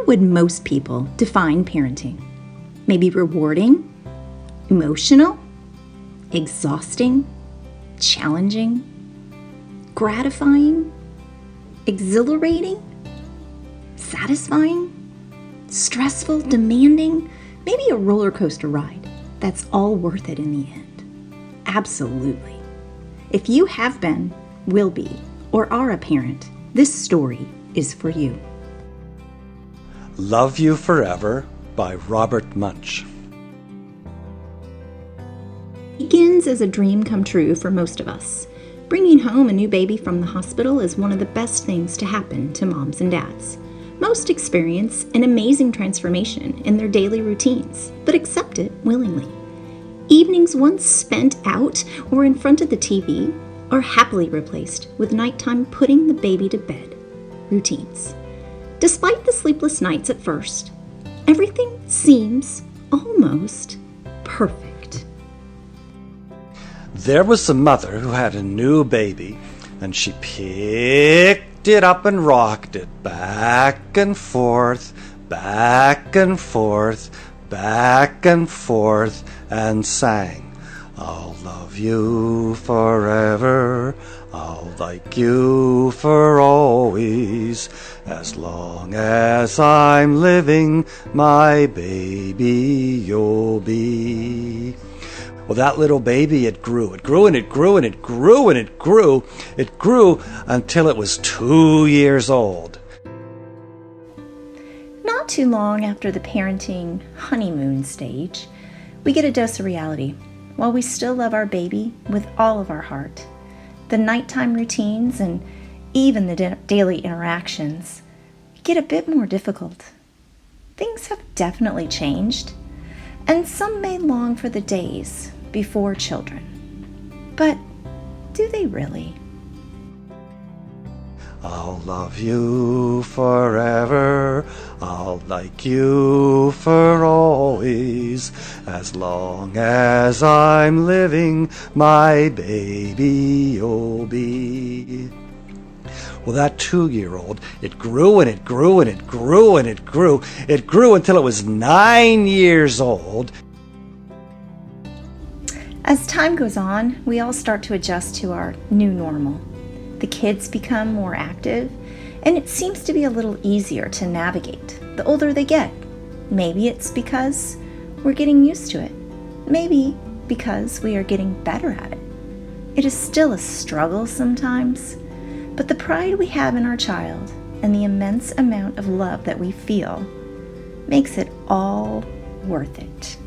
would most people define parenting? Maybe rewarding, emotional, exhausting, challenging, gratifying, exhilarating, satisfying, stressful, demanding, maybe a roller coaster ride that's all worth it in the end. Absolutely. If you have been, will be, or are a parent, this story is for you. Love You Forever by Robert Munsch. Begins as a dream come true for most of us. Bringing home a new baby from the hospital is one of the best things to happen to moms and dads. Most experience an amazing transformation in their daily routines, but accept it willingly. Evenings once spent out or in front of the TV are happily replaced with nighttime putting the baby to bed routines. Despite the sleepless nights at first, everything seems almost perfect. There was a mother who had a new baby, and she picked it up and rocked it back and forth, back and forth, back and forth, and sang, "I'll love you forever, I'll like you for always, as long as I'm living, my baby you'll be." Well, that little baby, it grew. It grew and it grew and it grew and it grew. It grew until it was 2 years old. Not too long after the parenting honeymoon stage, we get a dose of reality. While we still love our baby with all of our heart, the nighttime routines and even the daily interactions get a bit more difficult. Things have definitely changed, and some may long for the days before children. But do they really? I'll love you forever, I'll like you for always, as long as I'm living, my baby you'll be. Well, that 2-year-old, it grew and it grew and it grew and it grew. It grew until it was 9 years old. As time goes on, we all start to adjust to our new normal. The kids become more active, and it seems to be a little easier to navigate the older they get. Maybe it's because we're getting used to it. Maybe because we are getting better at it. It is still a struggle sometimes, but the pride we have in our child and the immense amount of love that we feel makes it all worth it.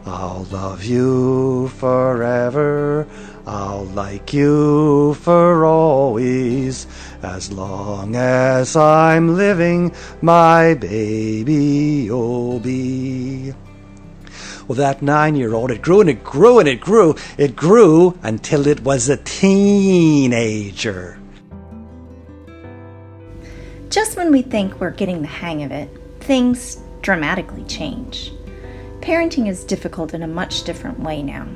I'll love you forever, I'll like you for always, as long as I'm living, my baby you'll be. Well, that 9-year-old, it grew and it grew and it grew. It grew until it was a teenager. Just when we think we're getting the hang of it, things dramatically change. Parenting is difficult in a much different way now.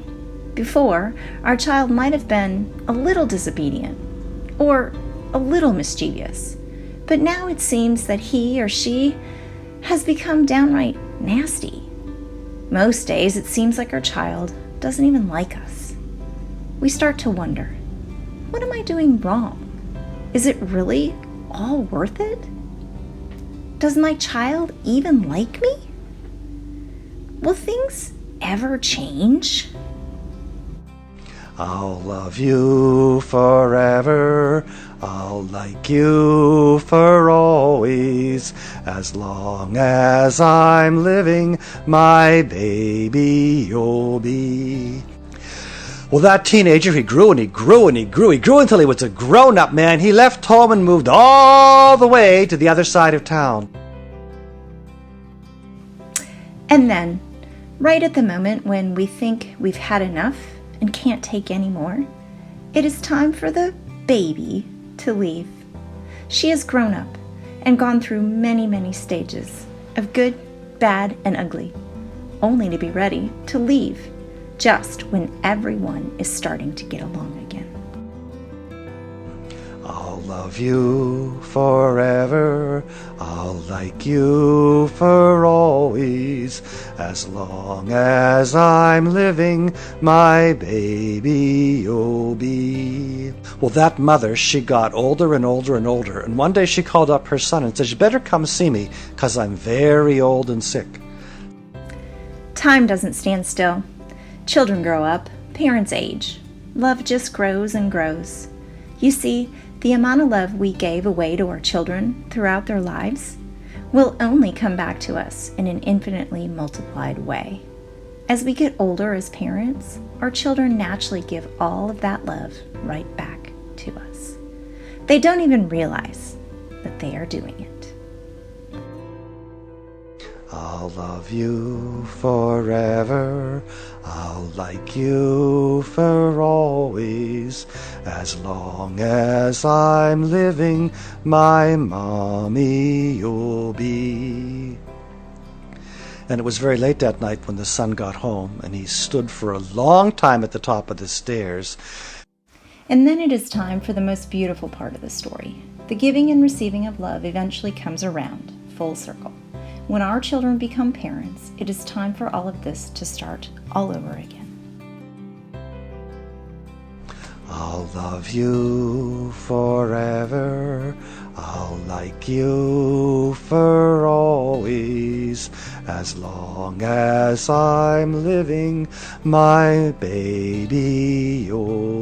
Before, our child might have been a little disobedient or a little mischievous, but now it seems that he or she has become downright nasty. Most days it seems like our child doesn't even like us. We start to wonder, what am I doing wrong? Is it really all worth it? Does my child even like me? Will things ever change? I'll love you forever, I'll like you for always, as long as I'm living, my baby you'll be. Well, that teenager, he grew and he grew and he grew. He grew until he was a grown-up man. He left home and moved all the way to the other side of town. And then, right at the moment when we think we've had enough and can't take any more, it is time for the baby to leave. She has grown up and gone through many, many stages of good, bad, and ugly, only to be ready to leave just when everyone is starting to get along again. I'll love you forever, I'll like you for always, as long as I'm living, my baby you'll be. Well, that mother, she got older and older and older, and one day she called up her son and said, you better come see me, 'cause I'm very old and sick. Time doesn't stand still. Children grow up, parents age. Love just grows and grows. You see, the amount of love we gave away to our children throughout their lives will only come back to us in an infinitely multiplied way. As we get older as parents, our children naturally give all of that love right back to us. They don't even realize that they are doing it. I'll love you forever, I'll like you for always, as long as I'm living, my mommy you'll be. And it was very late that night when the son got home, and he stood for a long time at the top of the stairs. And then it is time for the most beautiful part of the story. The giving and receiving of love eventually comes around, full circle. When our children become parents, it is time for all of this to start all over again. I'll love you forever, I'll like you for always, as long as I'm living, my baby you'll